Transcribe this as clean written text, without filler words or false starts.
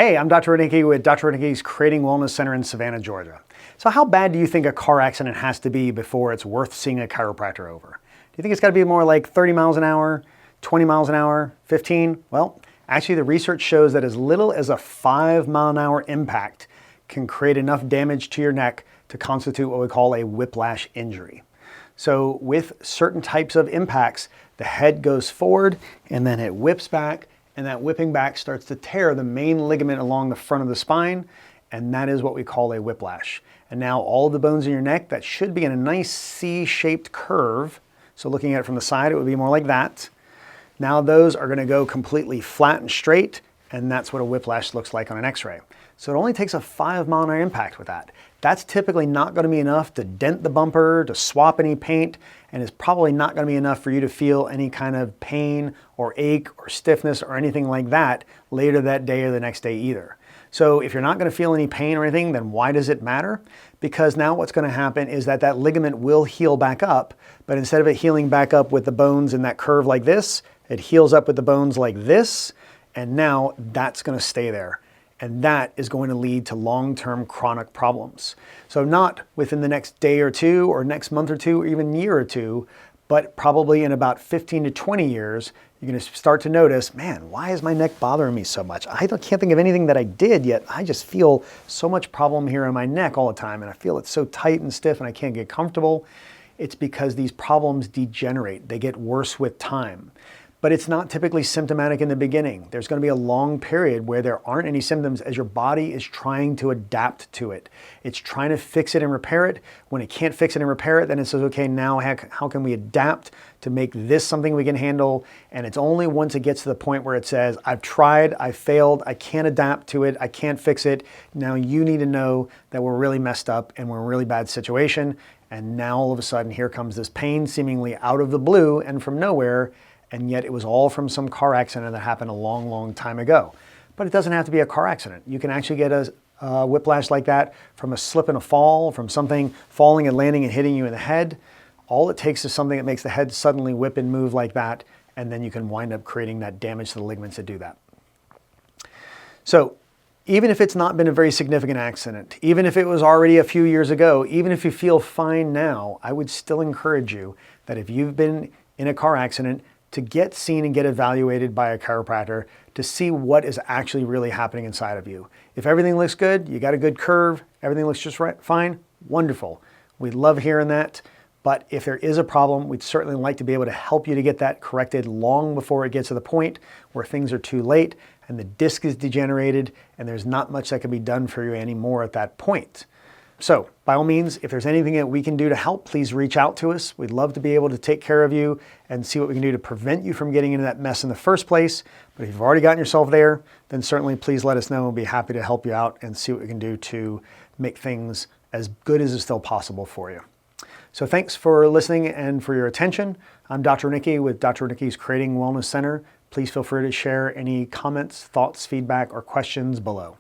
Hey, I'm Dr. Ranicki with Dr. Ranicki's Creating Wellness Center in Savannah, Georgia. So how bad do you think a car accident has to be before it's worth seeing a chiropractor over? Do you think it's got to be more like 30 miles an hour, 20 miles an hour, 15? Well, actually the research shows that as little as a 5-mile-an-hour impact can create enough damage to your neck to constitute what we call a whiplash injury. So with certain types of impacts, the head goes forward and then it whips back, and that whipping back starts to tear the main ligament along the front of the spine, and that is what we call a whiplash. And now all of the bones in your neck that should be in a nice C-shaped curve, so looking at it from the side, it would be more like that. Now those are going to go completely flat and straight, and that's what a whiplash looks like on an x-ray. So it only takes a 5-mile-an-hour impact with that. That's typically not going to be enough to dent the bumper, to swap any paint, and it's probably not going to be enough for you to feel any kind of pain or ache or stiffness or anything like that later that day or the next day either. So if you're not going to feel any pain or anything, then why does it matter? Because now what's going to happen is that that ligament will heal back up, but instead of it healing back up with the bones in that curve like this, it heals up with the bones like this, and now that's going to stay there. And that is going to lead to long-term chronic problems. So not within the next day or two, or next month or two, or even year or two, but probably in about 15 to 20 years, you're going to start to notice, man, why is my neck bothering me so much? I can't think of anything that I did, yet I just feel so much problem here in my neck all the time, and I feel it's so tight and stiff and I can't get comfortable. It's because these problems degenerate. They get worse with time. But it's not typically symptomatic in the beginning. There's going to be a long period where there aren't any symptoms as your body is trying to adapt to it. It's trying to fix it and repair it. When it can't fix it and repair it, then it says, okay, now how can we adapt to make this something we can handle? And it's only once it gets to the point where it says, I've tried, I failed, I can't adapt to it, I can't fix it. Now you need to know that we're really messed up and we're in a really bad situation. And now all of a sudden, here comes this pain seemingly out of the blue and from nowhere. And yet it was all from some car accident that happened a long, long time ago. But it doesn't have to be a car accident. You can actually get a whiplash like that from a slip and a fall, from something falling and landing and hitting you in the head. All it takes is something that makes the head suddenly whip and move like that, and then you can wind up creating that damage to the ligaments that do that. So even if it's not been a very significant accident, even if it was already a few years ago, even if you feel fine now, I would still encourage you that if you've been in a car accident, to get seen and get evaluated by a chiropractor to see what is actually really happening inside of you. If everything looks good, you got a good curve, everything looks just right, fine, wonderful. We love hearing that. But if there is a problem, we'd certainly like to be able to help you to get that corrected long before it gets to the point where things are too late and the disc is degenerated and there's not much that can be done for you anymore at that point. So by all means, if there's anything that we can do to help, please reach out to us. We'd love to be able to take care of you and see what we can do to prevent you from getting into that mess in the first place. But if you've already gotten yourself there, then certainly please let us know. We'll be happy to help you out and see what we can do to make things as good as is still possible for you. So thanks for listening and for your attention. I'm Dr. Ranicki with Dr. Ranicki's Creating Wellness Center. Please feel free to share any comments, thoughts, feedback, or questions below.